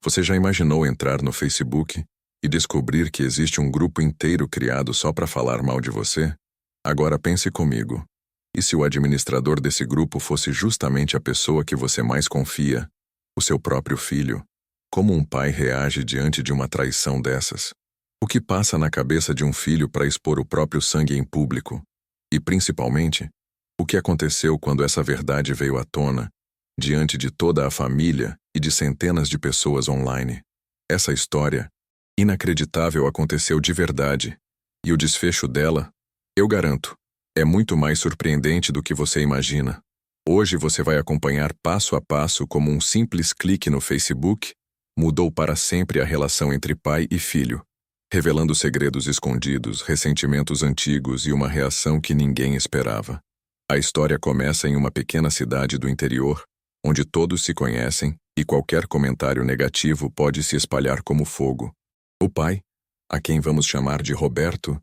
Você já imaginou entrar no Facebook e descobrir que existe um grupo inteiro criado só para falar mal de você? Agora pense comigo. E se o administrador desse grupo fosse justamente a pessoa que você mais confia, o seu próprio filho? Como um pai reage diante de uma traição dessas? O que passa na cabeça de um filho para expor o próprio sangue em público? E, principalmente, o que aconteceu quando essa verdade veio à tona, diante de toda a família e de centenas de pessoas online? Essa história inacreditável aconteceu de verdade, e o desfecho dela, eu garanto, é muito mais surpreendente do que você imagina. Hoje você vai acompanhar passo a passo como um simples clique no Facebook mudou para sempre a relação entre pai e filho, revelando segredos escondidos, ressentimentos antigos e uma reação que ninguém esperava. A história começa em uma pequena cidade do interior, onde todos se conhecem e qualquer comentário negativo pode se espalhar como fogo. O pai, a quem vamos chamar de Roberto,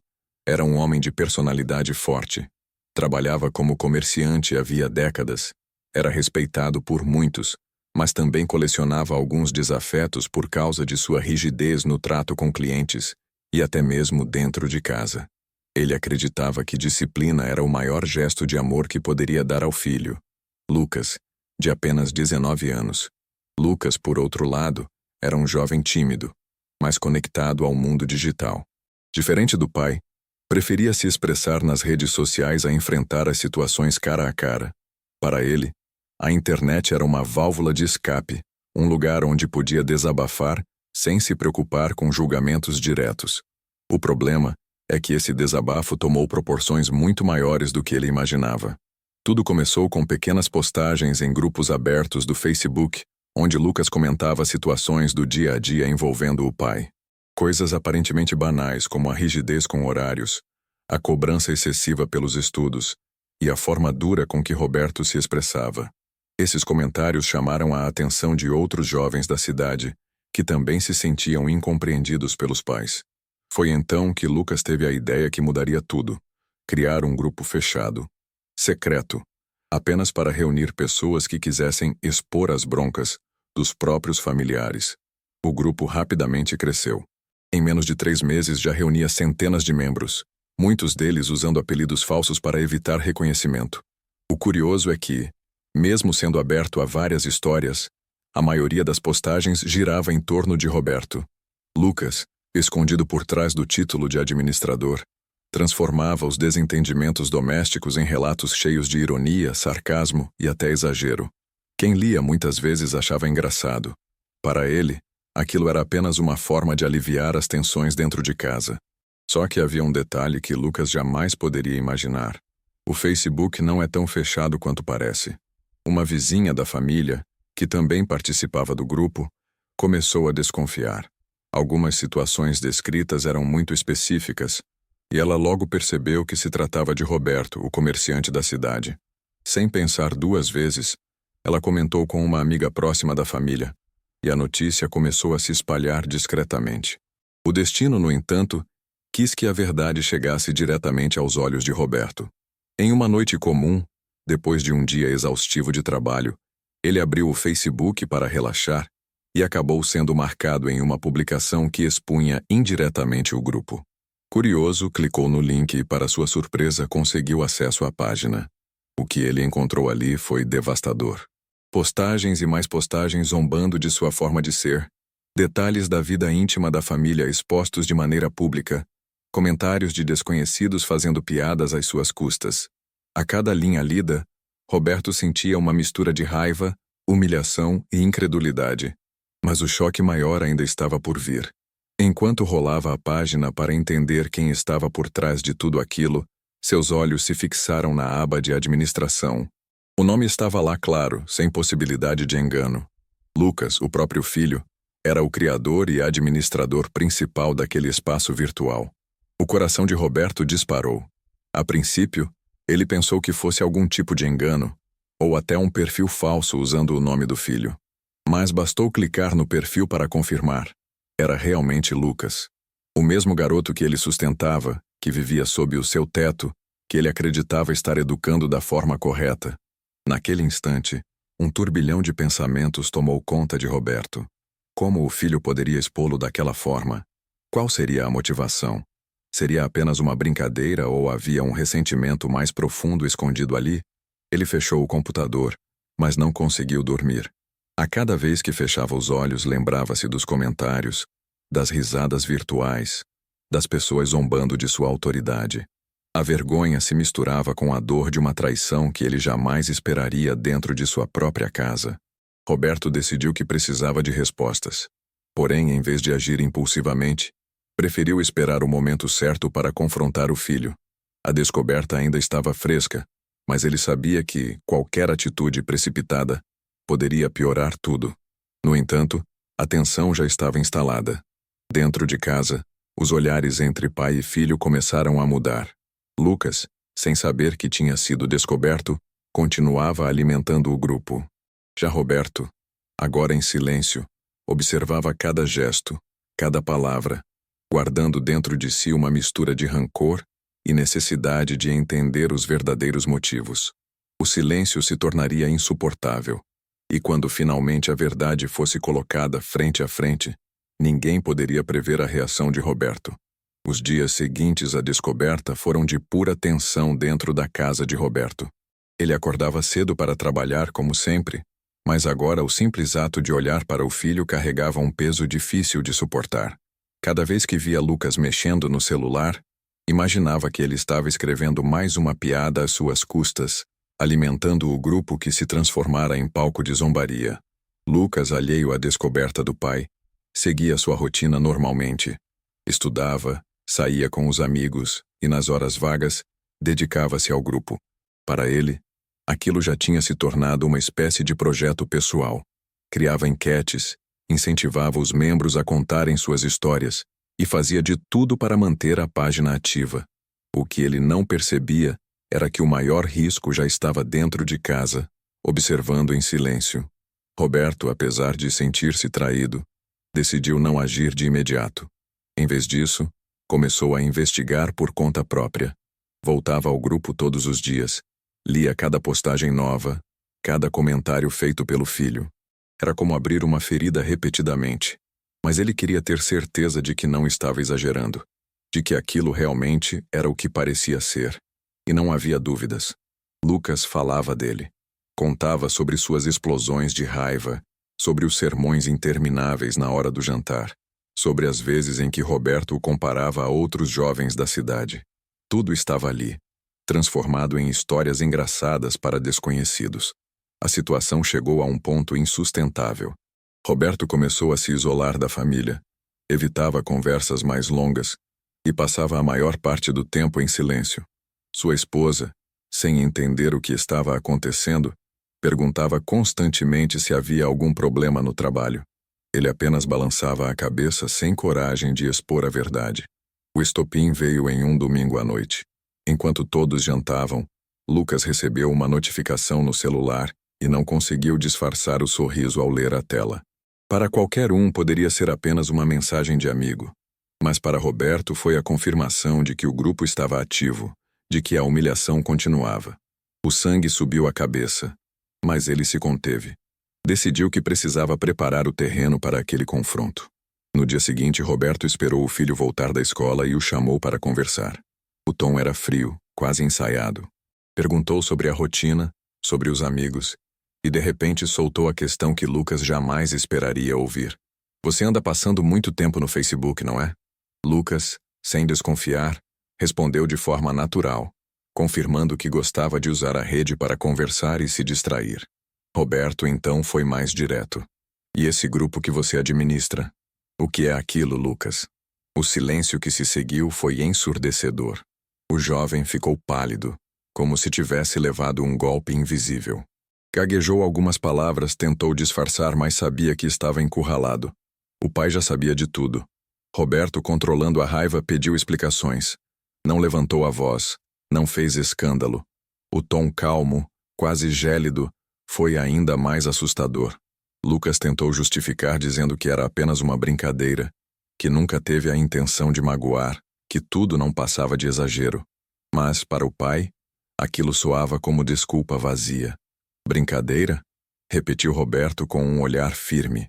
era um homem de personalidade forte. Trabalhava como comerciante havia décadas. Era respeitado por muitos, mas também colecionava alguns desafetos por causa de sua rigidez no trato com clientes e até mesmo dentro de casa. Ele acreditava que disciplina era o maior gesto de amor que poderia dar ao filho, Lucas, de apenas 19 anos. Lucas, por outro lado, era um jovem tímido, mas conectado ao mundo digital. Diferente do pai, preferia se expressar nas redes sociais a enfrentar as situações cara a cara. Para ele, a internet era uma válvula de escape, um lugar onde podia desabafar sem se preocupar com julgamentos diretos. O problema é que esse desabafo tomou proporções muito maiores do que ele imaginava. Tudo começou com pequenas postagens em grupos abertos do Facebook, onde Lucas comentava situações do dia a dia envolvendo o pai. Coisas aparentemente banais como a rigidez com horários, a cobrança excessiva pelos estudos e a forma dura com que Roberto se expressava. Esses comentários chamaram a atenção de outros jovens da cidade, que também se sentiam incompreendidos pelos pais. Foi então que Lucas teve a ideia que mudaria tudo: criar um grupo fechado, secreto, apenas para reunir pessoas que quisessem expor as broncas dos próprios familiares. O grupo rapidamente cresceu. Em menos de 3 meses já reunia centenas de membros, muitos deles usando apelidos falsos para evitar reconhecimento. O curioso é que, mesmo sendo aberto a várias histórias, a maioria das postagens girava em torno de Roberto. Lucas, escondido por trás do título de administrador, transformava os desentendimentos domésticos em relatos cheios de ironia, sarcasmo e até exagero. Quem lia muitas vezes achava engraçado. Para ele, aquilo era apenas uma forma de aliviar as tensões dentro de casa. Só que havia um detalhe que Lucas jamais poderia imaginar. O Facebook não é tão fechado quanto parece. Uma vizinha da família, que também participava do grupo, começou a desconfiar. Algumas situações descritas eram muito específicas, e ela logo percebeu que se tratava de Roberto, o comerciante da cidade. Sem pensar 2 vezes, ela comentou com uma amiga próxima da família, e a notícia começou a se espalhar discretamente. O destino, no entanto, quis que a verdade chegasse diretamente aos olhos de Roberto. Em uma noite comum, depois de um dia exaustivo de trabalho, ele abriu o Facebook para relaxar e acabou sendo marcado em uma publicação que expunha indiretamente o grupo. Curioso, clicou no link e, para sua surpresa, conseguiu acesso à página. O que ele encontrou ali foi devastador. Postagens e mais postagens zombando de sua forma de ser, detalhes da vida íntima da família expostos de maneira pública, comentários de desconhecidos fazendo piadas às suas custas. A cada linha lida, Roberto sentia uma mistura de raiva, humilhação e incredulidade. Mas o choque maior ainda estava por vir. Enquanto rolava a página para entender quem estava por trás de tudo aquilo, seus olhos se fixaram na aba de administração. O nome estava lá claro, sem possibilidade de engano. Lucas, o próprio filho, era o criador e administrador principal daquele espaço virtual. O coração de Roberto disparou. A princípio, ele pensou que fosse algum tipo de engano, ou até um perfil falso usando o nome do filho. Mas bastou clicar no perfil para confirmar. Era realmente Lucas. O mesmo garoto que ele sustentava, que vivia sob o seu teto, que ele acreditava estar educando da forma correta. Naquele instante, um turbilhão de pensamentos tomou conta de Roberto. Como o filho poderia expô-lo daquela forma? Qual seria a motivação? Seria apenas uma brincadeira ou havia um ressentimento mais profundo escondido ali? Ele fechou o computador, mas não conseguiu dormir. A cada vez que fechava os olhos, lembrava-se dos comentários, das risadas virtuais, das pessoas zombando de sua autoridade. A vergonha se misturava com a dor de uma traição que ele jamais esperaria dentro de sua própria casa. Roberto decidiu que precisava de respostas. Porém, em vez de agir impulsivamente, preferiu esperar o momento certo para confrontar o filho. A descoberta ainda estava fresca, mas ele sabia que qualquer atitude precipitada poderia piorar tudo. No entanto, a tensão já estava instalada. Dentro de casa, os olhares entre pai e filho começaram a mudar. Lucas, sem saber que tinha sido descoberto, continuava alimentando o grupo. Já Roberto, agora em silêncio, observava cada gesto, cada palavra, guardando dentro de si uma mistura de rancor e necessidade de entender os verdadeiros motivos. O silêncio se tornaria insuportável, e quando finalmente a verdade fosse colocada frente a frente, ninguém poderia prever a reação de Roberto. Os dias seguintes à descoberta foram de pura tensão dentro da casa de Roberto. Ele acordava cedo para trabalhar como sempre, mas agora o simples ato de olhar para o filho carregava um peso difícil de suportar. Cada vez que via Lucas mexendo no celular, imaginava que ele estava escrevendo mais uma piada às suas custas, alimentando o grupo que se transformara em palco de zombaria. Lucas, alheio à descoberta do pai, seguia sua rotina normalmente. Estudava, saía com os amigos e, nas horas vagas, dedicava-se ao grupo. Para ele, aquilo já tinha se tornado uma espécie de projeto pessoal. Criava enquetes, incentivava os membros a contarem suas histórias e fazia de tudo para manter a página ativa. O que ele não percebia era que o maior risco já estava dentro de casa, observando em silêncio. Roberto, apesar de sentir-se traído, decidiu não agir de imediato. Em vez disso, começou a investigar por conta própria. Voltava ao grupo todos os dias, lia cada postagem nova, cada comentário feito pelo filho. Era como abrir uma ferida repetidamente, mas ele queria ter certeza de que não estava exagerando, de que aquilo realmente era o que parecia ser, e não havia dúvidas. Lucas falava dele. Contava sobre suas explosões de raiva, sobre os sermões intermináveis na hora do jantar, sobre as vezes em que Roberto o comparava a outros jovens da cidade. Tudo estava ali, transformado em histórias engraçadas para desconhecidos. A situação chegou a um ponto insustentável. Roberto começou a se isolar da família, evitava conversas mais longas e passava a maior parte do tempo em silêncio. Sua esposa, sem entender o que estava acontecendo, perguntava constantemente se havia algum problema no trabalho. Ele apenas balançava a cabeça sem coragem de expor a verdade. O estopim veio em um domingo à noite. Enquanto todos jantavam, Lucas recebeu uma notificação no celular e não conseguiu disfarçar o sorriso ao ler a tela. Para qualquer um poderia ser apenas uma mensagem de amigo, mas para Roberto foi a confirmação de que o grupo estava ativo, de que a humilhação continuava. O sangue subiu à cabeça, mas ele se conteve. Decidiu que precisava preparar o terreno para aquele confronto. No dia seguinte, Roberto esperou o filho voltar da escola e o chamou para conversar. O tom era frio, quase ensaiado. Perguntou sobre a rotina, sobre os amigos, e de repente soltou a questão que Lucas jamais esperaria ouvir. Você anda passando muito tempo no Facebook, não é? Lucas, sem desconfiar, respondeu de forma natural, confirmando que gostava de usar a rede para conversar e se distrair. Roberto então foi mais direto. E esse grupo que você administra? O que é aquilo, Lucas? O silêncio que se seguiu foi ensurdecedor. O jovem ficou pálido, como se tivesse levado um golpe invisível. Gaguejou algumas palavras, tentou disfarçar, mas sabia que estava encurralado. O pai já sabia de tudo. Roberto, controlando a raiva, pediu explicações. Não levantou a voz, não fez escândalo. O tom calmo, quase gélido, foi ainda mais assustador. Lucas tentou justificar dizendo que era apenas uma brincadeira, que nunca teve a intenção de magoar, que tudo não passava de exagero. Mas, para o pai, aquilo soava como desculpa vazia. Brincadeira? Repetiu Roberto com um olhar firme.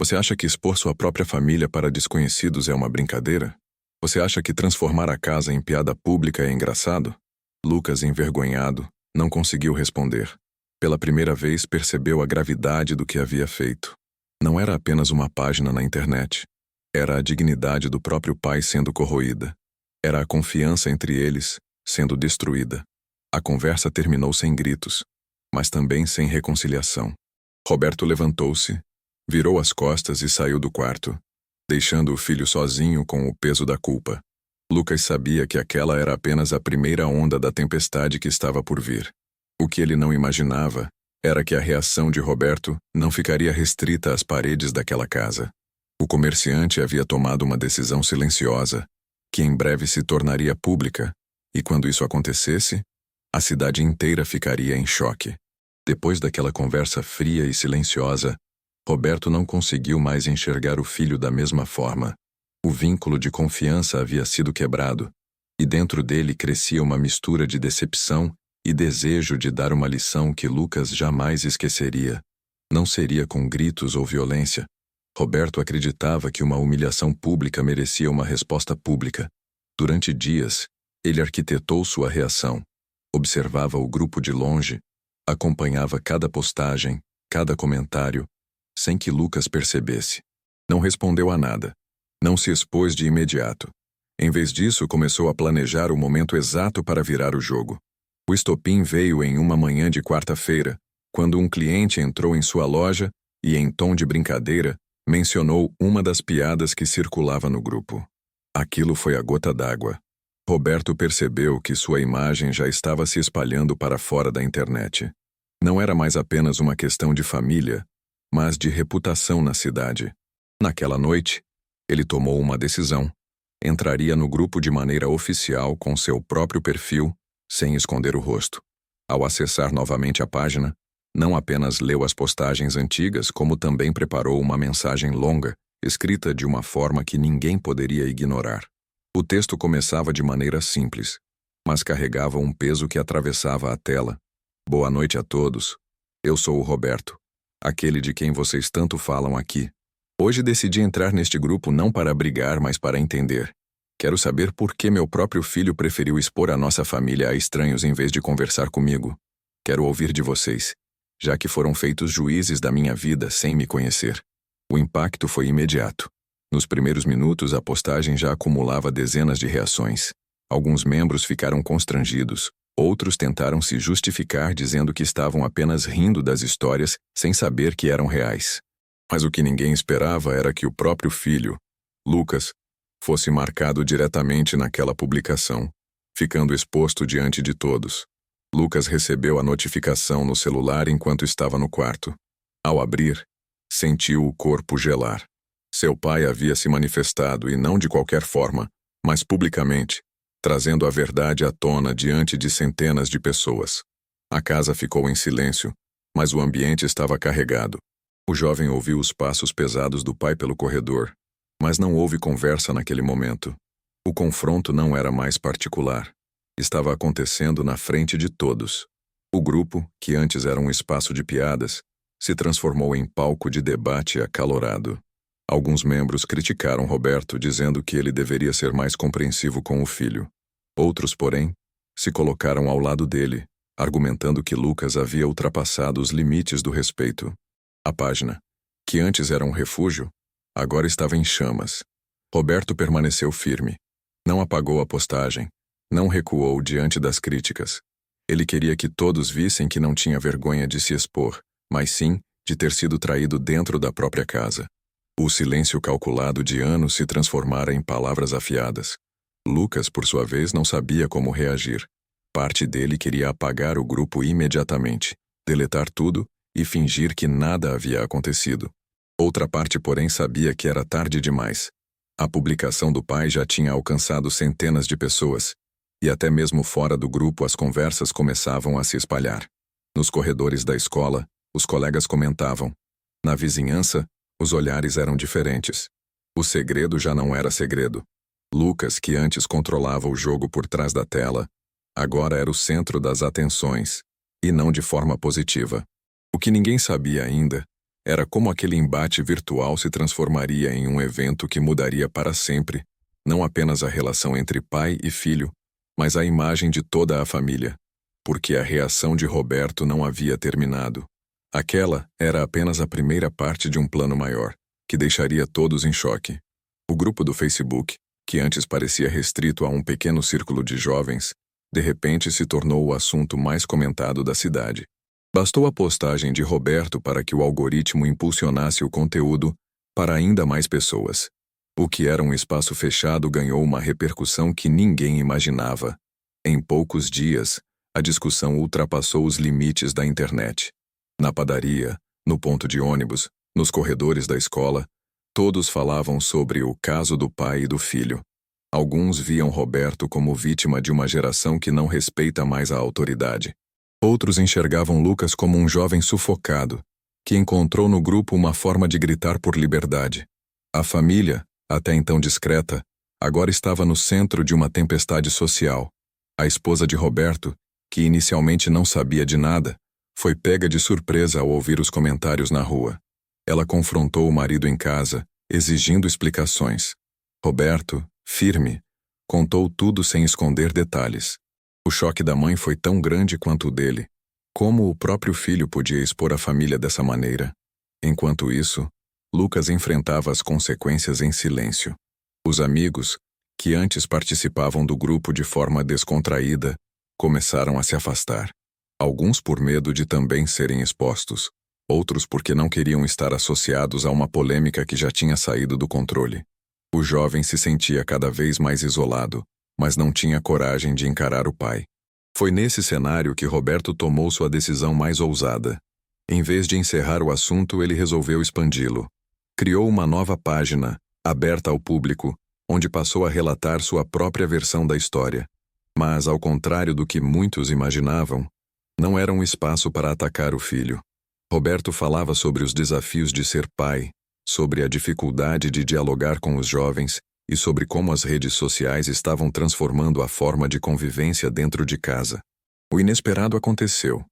Você acha que expor sua própria família para desconhecidos é uma brincadeira? Você acha que transformar a casa em piada pública é engraçado? Lucas, envergonhado, não conseguiu responder. Pela primeira vez percebeu a gravidade do que havia feito. Não era apenas uma página na internet. Era a dignidade do próprio pai sendo corroída. Era a confiança entre eles sendo destruída. A conversa terminou sem gritos, mas também sem reconciliação. Roberto levantou-se, virou as costas e saiu do quarto, deixando o filho sozinho com o peso da culpa. Lucas sabia que aquela era apenas a primeira onda da tempestade que estava por vir. O que ele não imaginava era que a reação de Roberto não ficaria restrita às paredes daquela casa. O comerciante havia tomado uma decisão silenciosa, que em breve se tornaria pública, e quando isso acontecesse, a cidade inteira ficaria em choque. Depois daquela conversa fria e silenciosa, Roberto não conseguiu mais enxergar o filho da mesma forma. O vínculo de confiança havia sido quebrado, e dentro dele crescia uma mistura de decepção e desejo de dar uma lição que Lucas jamais esqueceria. Não seria com gritos ou violência. Roberto acreditava que uma humilhação pública merecia uma resposta pública. Durante dias, ele arquitetou sua reação. Observava o grupo de longe, acompanhava cada postagem, cada comentário, sem que Lucas percebesse. Não respondeu a nada. Não se expôs de imediato. Em vez disso, começou a planejar o momento exato para virar o jogo. O estopim veio em uma manhã de quarta-feira, quando um cliente entrou em sua loja e, em tom de brincadeira, mencionou uma das piadas que circulava no grupo. Aquilo foi a gota d'água. Roberto percebeu que sua imagem já estava se espalhando para fora da internet. Não era mais apenas uma questão de família, mas de reputação na cidade. Naquela noite, ele tomou uma decisão. Entraria no grupo de maneira oficial com seu próprio perfil, sem esconder o rosto. Ao acessar novamente a página, não apenas leu as postagens antigas, como também preparou uma mensagem longa, escrita de uma forma que ninguém poderia ignorar. O texto começava de maneira simples, mas carregava um peso que atravessava a tela. Boa noite a todos. Eu sou o Roberto, aquele de quem vocês tanto falam aqui. Hoje decidi entrar neste grupo não para brigar, mas para entender. Quero saber por que meu próprio filho preferiu expor a nossa família a estranhos em vez de conversar comigo. Quero ouvir de vocês, já que foram feitos juízes da minha vida sem me conhecer. O impacto foi imediato. Nos primeiros minutos, a postagem já acumulava dezenas de reações. Alguns membros ficaram constrangidos, outros tentaram se justificar dizendo que estavam apenas rindo das histórias sem saber que eram reais. Mas o que ninguém esperava era que o próprio filho, Lucas, fosse marcado diretamente naquela publicação, ficando exposto diante de todos. Lucas recebeu a notificação no celular enquanto estava no quarto. Ao abrir, sentiu o corpo gelar. Seu pai havia se manifestado e não de qualquer forma, mas publicamente, trazendo a verdade à tona diante de centenas de pessoas. A casa ficou em silêncio, mas o ambiente estava carregado. O jovem ouviu os passos pesados do pai pelo corredor, mas não houve conversa naquele momento. O confronto não era mais particular. Estava acontecendo na frente de todos. O grupo, que antes era um espaço de piadas, se transformou em palco de debate acalorado. Alguns membros criticaram Roberto, dizendo que ele deveria ser mais compreensivo com o filho. Outros, porém, se colocaram ao lado dele, argumentando que Lucas havia ultrapassado os limites do respeito. A página, que antes era um refúgio, agora estava em chamas. Roberto permaneceu firme. Não apagou a postagem, não recuou diante das críticas. Ele queria que todos vissem que não tinha vergonha de se expor, mas sim de ter sido traído dentro da própria casa. O silêncio calculado de anos se transformara em palavras afiadas. Lucas, por sua vez, não sabia como reagir. Parte dele queria apagar o grupo imediatamente, deletar tudo e fingir que nada havia acontecido. Outra parte, porém, sabia que era tarde demais. A publicação do pai já tinha alcançado centenas de pessoas, e até mesmo fora do grupo as conversas começavam a se espalhar. Nos corredores da escola, os colegas comentavam. Na vizinhança, os olhares eram diferentes. O segredo já não era segredo. Lucas, que antes controlava o jogo por trás da tela, agora era o centro das atenções, e não de forma positiva. O que ninguém sabia ainda Era como aquele embate virtual se transformaria em um evento que mudaria para sempre, não apenas a relação entre pai e filho, mas a imagem de toda a família, porque a reação de Roberto não havia terminado. Aquela era apenas a primeira parte de um plano maior, que deixaria todos em choque. O grupo do Facebook, que antes parecia restrito a um pequeno círculo de jovens, de repente se tornou o assunto mais comentado da cidade. Bastou a postagem de Roberto para que o algoritmo impulsionasse o conteúdo para ainda mais pessoas. O que era um espaço fechado ganhou uma repercussão que ninguém imaginava. Em poucos dias, a discussão ultrapassou os limites da internet. Na padaria, no ponto de ônibus, nos corredores da escola, todos falavam sobre o caso do pai e do filho. Alguns viam Roberto como vítima de uma geração que não respeita mais a autoridade. Outros enxergavam Lucas como um jovem sufocado, que encontrou no grupo uma forma de gritar por liberdade. A família, até então discreta, agora estava no centro de uma tempestade social. A esposa de Roberto, que inicialmente não sabia de nada, foi pega de surpresa ao ouvir os comentários na rua. Ela confrontou o marido em casa, exigindo explicações. Roberto, firme, contou tudo sem esconder detalhes. O choque da mãe foi tão grande quanto o dele. Como o próprio filho podia expor a família dessa maneira? Enquanto isso, Lucas enfrentava as consequências em silêncio. Os amigos, que antes participavam do grupo de forma descontraída, começaram a se afastar. Alguns por medo de também serem expostos, outros porque não queriam estar associados a uma polêmica que já tinha saído do controle. O jovem se sentia cada vez mais isolado, mas não tinha coragem de encarar o pai. Foi nesse cenário que Roberto tomou sua decisão mais ousada. Em vez de encerrar o assunto, ele resolveu expandi-lo. Criou uma nova página, aberta ao público, onde passou a relatar sua própria versão da história. Mas, ao contrário do que muitos imaginavam, não era um espaço para atacar o filho. Roberto falava sobre os desafios de ser pai, sobre a dificuldade de dialogar com os jovens e sobre como as redes sociais estavam transformando a forma de convivência dentro de casa. O inesperado aconteceu.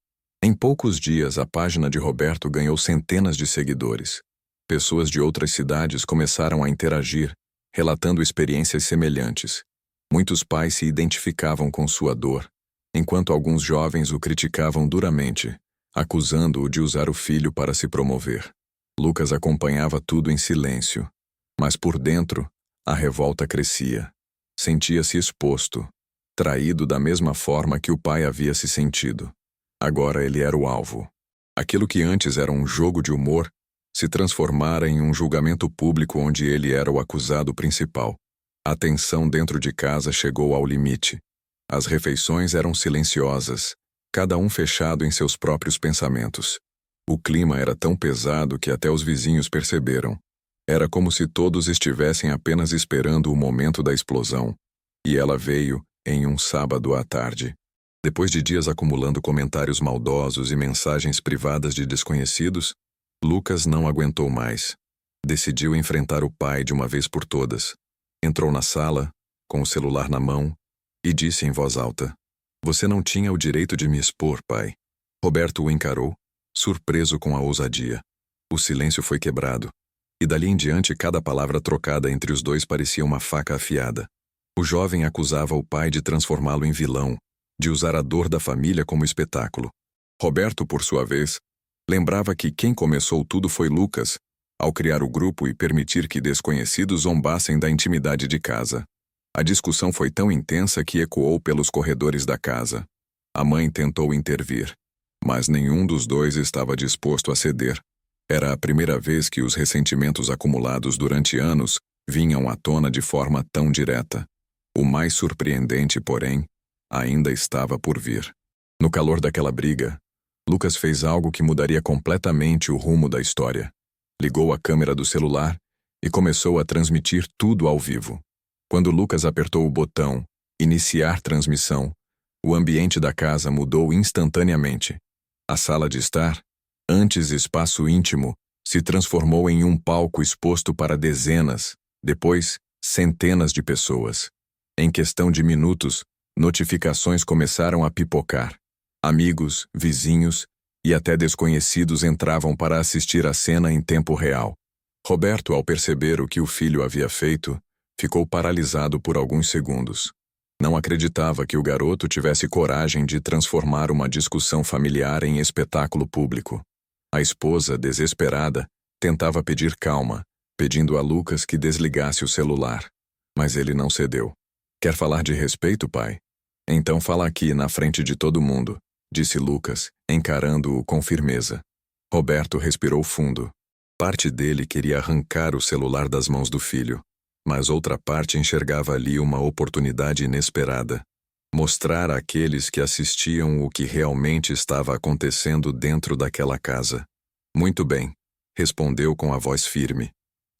Em poucos dias, a página de Roberto ganhou centenas de seguidores. Pessoas de outras cidades começaram a interagir, relatando experiências semelhantes. Muitos pais se identificavam com sua dor, enquanto alguns jovens o criticavam duramente, acusando-o de usar o filho para se promover. Lucas acompanhava tudo em silêncio, mas por dentro, a revolta crescia. Sentia-se exposto, traído da mesma forma que o pai havia se sentido. Agora ele era o alvo. Aquilo que antes era um jogo de humor se transformara em um julgamento público onde ele era o acusado principal. A tensão dentro de casa chegou ao limite. As refeições eram silenciosas, cada um fechado em seus próprios pensamentos. O clima era tão pesado que até os vizinhos perceberam. Era como se todos estivessem apenas esperando o momento da explosão, e ela veio em um sábado à tarde. Depois de dias acumulando comentários maldosos e mensagens privadas de desconhecidos, Lucas não aguentou mais. Decidiu enfrentar o pai de uma vez por todas. Entrou na sala, com o celular na mão, e disse em voz alta: "Você não tinha o direito de me expor, pai." Roberto o encarou, surpreso com a ousadia. O silêncio foi quebrado, e dali em diante cada palavra trocada entre os dois parecia uma faca afiada. O jovem acusava o pai de transformá-lo em vilão, de usar a dor da família como espetáculo. Roberto, por sua vez, lembrava que quem começou tudo foi Lucas, ao criar o grupo e permitir que desconhecidos zombassem da intimidade de casa. A discussão foi tão intensa que ecoou pelos corredores da casa. A mãe tentou intervir, mas nenhum dos dois estava disposto a ceder. Era a primeira vez que os ressentimentos acumulados durante anos vinham à tona de forma tão direta. O mais surpreendente, porém, ainda estava por vir. No calor daquela briga, Lucas fez algo que mudaria completamente o rumo da história. Ligou a câmera do celular e começou a transmitir tudo ao vivo. Quando Lucas apertou o botão "Iniciar transmissão", o ambiente da casa mudou instantaneamente. A sala de estar, antes espaço íntimo, se transformou em um palco exposto para dezenas, depois centenas de pessoas. Em questão de minutos, notificações começaram a pipocar. Amigos, vizinhos e até desconhecidos entravam para assistir a cena em tempo real. Roberto, ao perceber o que o filho havia feito, ficou paralisado por alguns segundos. Não acreditava que o garoto tivesse coragem de transformar uma discussão familiar em espetáculo público. A esposa, desesperada, tentava pedir calma, pedindo a Lucas que desligasse o celular. Mas ele não cedeu. Quer falar de respeito, pai? Então fala aqui, na frente de todo mundo, disse Lucas, encarando-o com firmeza. Roberto respirou fundo. Parte dele queria arrancar o celular das mãos do filho, mas outra parte enxergava ali uma oportunidade inesperada. Mostrar àqueles que assistiam o que realmente estava acontecendo dentro daquela casa. Muito bem, respondeu com a voz firme.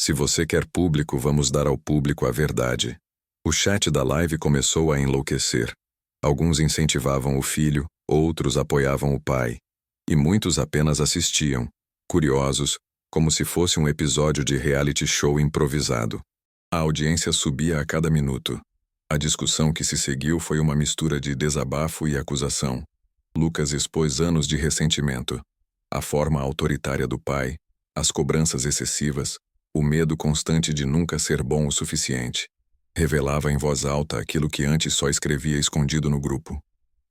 Se você quer público, vamos dar ao público a verdade. O chat da live começou a enlouquecer. Alguns incentivavam o filho, outros apoiavam o pai. E muitos apenas assistiam, curiosos, como se fosse um episódio de reality show improvisado. A audiência subia a cada minuto. A discussão que se seguiu foi uma mistura de desabafo e acusação. Lucas expôs anos de ressentimento. A forma autoritária do pai, as cobranças excessivas, o medo constante de nunca ser bom o suficiente. Revelava em voz alta aquilo que antes só escrevia escondido no grupo.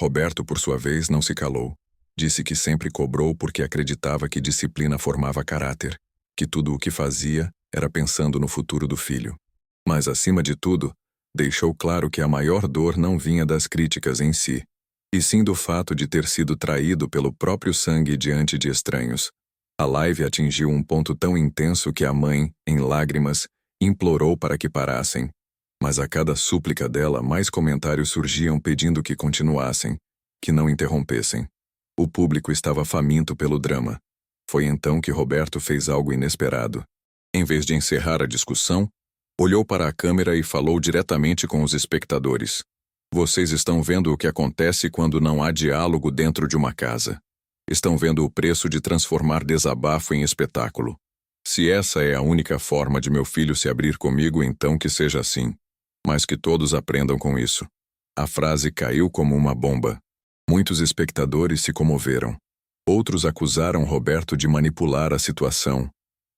Roberto, por sua vez, não se calou. Disse que sempre cobrou porque acreditava que disciplina formava caráter, que tudo o que fazia era pensando no futuro do filho. Mas, acima de tudo, deixou claro que a maior dor não vinha das críticas em si, e sim do fato de ter sido traído pelo próprio sangue diante de estranhos. A live atingiu um ponto tão intenso que a mãe, em lágrimas, implorou para que parassem. Mas a cada súplica dela, mais comentários surgiam pedindo que continuassem, que não interrompessem. O público estava faminto pelo drama. Foi então que Roberto fez algo inesperado. Em vez de encerrar a discussão, olhou para a câmera e falou diretamente com os espectadores. Vocês estão vendo o que acontece quando não há diálogo dentro de uma casa. Estão vendo o preço de transformar desabafo em espetáculo. Se essa é a única forma de meu filho se abrir comigo, então que seja assim. Mas que todos aprendam com isso. A frase caiu como uma bomba. Muitos espectadores se comoveram. Outros acusaram Roberto de manipular a situação,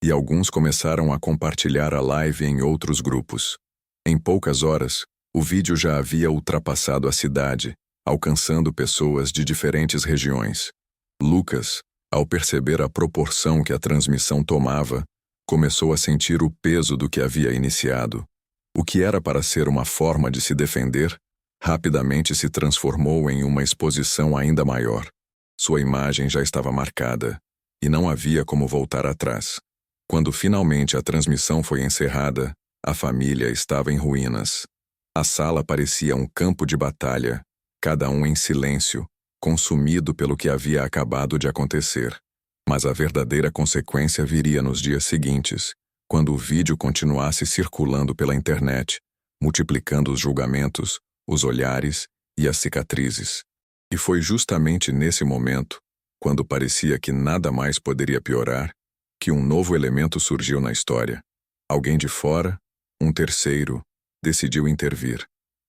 e alguns começaram a compartilhar a live em outros grupos. Em poucas horas, o vídeo já havia ultrapassado a cidade, alcançando pessoas de diferentes regiões. Lucas, ao perceber a proporção que a transmissão tomava, começou a sentir o peso do que havia iniciado. O que era para ser uma forma de se defender, rapidamente se transformou em uma exposição ainda maior. Sua imagem já estava marcada, e não havia como voltar atrás. Quando finalmente a transmissão foi encerrada, a família estava em ruínas. A sala parecia um campo de batalha, cada um em silêncio, consumido pelo que havia acabado de acontecer. Mas a verdadeira consequência viria nos dias seguintes, quando o vídeo continuasse circulando pela internet, multiplicando os julgamentos, os olhares e as cicatrizes. E foi justamente nesse momento, quando parecia que nada mais poderia piorar, que um novo elemento surgiu na história. Alguém de fora, um terceiro, decidiu intervir.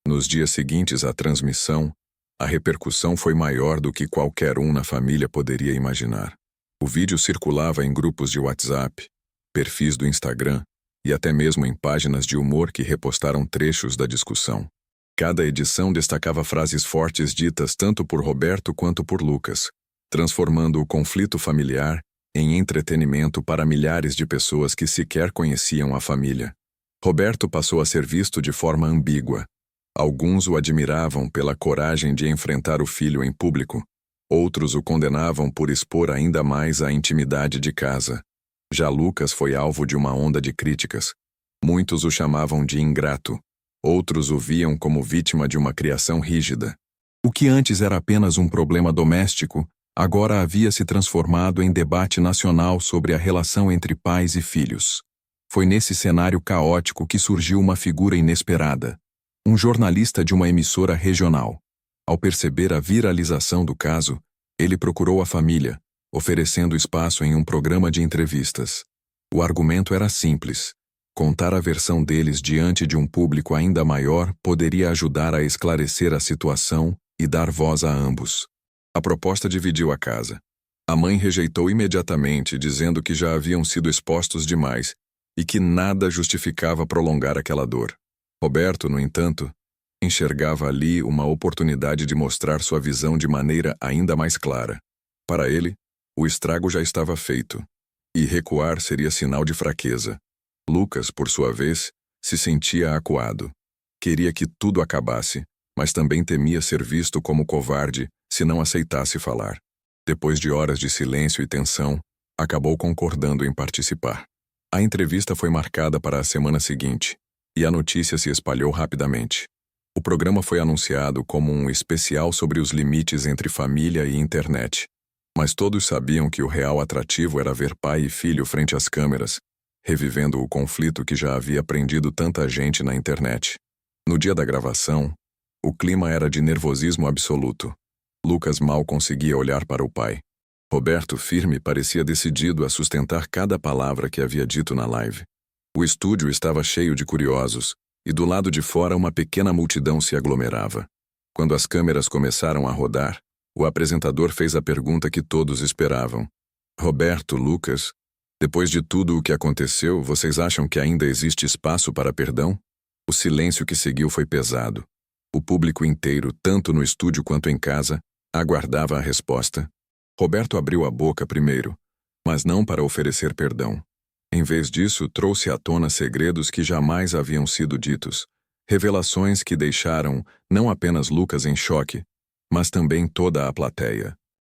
Nos dias seguintes à transmissão, a repercussão foi maior do que qualquer um na família poderia imaginar. O vídeo circulava em grupos de WhatsApp, perfis do Instagram e até mesmo em páginas de humor que repostaram trechos da discussão. Cada edição destacava frases fortes ditas tanto por Roberto quanto por Lucas, transformando o conflito familiar em entretenimento para milhares de pessoas que sequer conheciam a família. Roberto passou a ser visto de forma ambígua. Alguns o admiravam pela coragem de enfrentar o filho em público, outros o condenavam por expor ainda mais a intimidade de casa. Já Lucas foi alvo de uma onda de críticas. Muitos o chamavam de ingrato, outros o viam como vítima de uma criação rígida. O que antes era apenas um problema doméstico, agora havia se transformado em debate nacional sobre a relação entre pais e filhos. Foi nesse cenário caótico que surgiu uma figura inesperada, um jornalista de uma emissora regional. Ao perceber a viralização do caso, ele procurou a família, oferecendo espaço em um programa de entrevistas. O argumento era simples. Contar a versão deles diante de um público ainda maior poderia ajudar a esclarecer a situação e dar voz a ambos. A proposta dividiu a casa. A mãe rejeitou imediatamente, dizendo que já haviam sido expostos demais e que nada justificava prolongar aquela dor. Roberto, no entanto, enxergava ali uma oportunidade de mostrar sua visão de maneira ainda mais clara. Para ele, o estrago já estava feito, e recuar seria sinal de fraqueza. Lucas, por sua vez, se sentia acuado. Queria que tudo acabasse, mas também temia ser visto como covarde se não aceitasse falar. Depois de horas de silêncio e tensão, acabou concordando em participar. A entrevista foi marcada para a semana seguinte, e a notícia se espalhou rapidamente. O programa foi anunciado como um especial sobre os limites entre família e internet. Mas todos sabiam que o real atrativo era ver pai e filho frente às câmeras, revivendo o conflito que já havia prendido tanta gente na internet. No dia da gravação, o clima era de nervosismo absoluto. Lucas mal conseguia olhar para o pai. Roberto, firme, parecia decidido a sustentar cada palavra que havia dito na live. O estúdio estava cheio de curiosos, e do lado de fora uma pequena multidão se aglomerava. Quando as câmeras começaram a rodar, o apresentador fez a pergunta que todos esperavam. Roberto, Lucas, depois de tudo o que aconteceu, vocês acham que ainda existe espaço para perdão? O silêncio que seguiu foi pesado. O público inteiro, tanto no estúdio quanto em casa, aguardava a resposta. Roberto abriu a boca primeiro, mas não para oferecer perdão. Em vez disso, trouxe à tona segredos que jamais haviam sido ditos, revelações que deixaram não apenas Lucas em choque, mas também toda a plateia.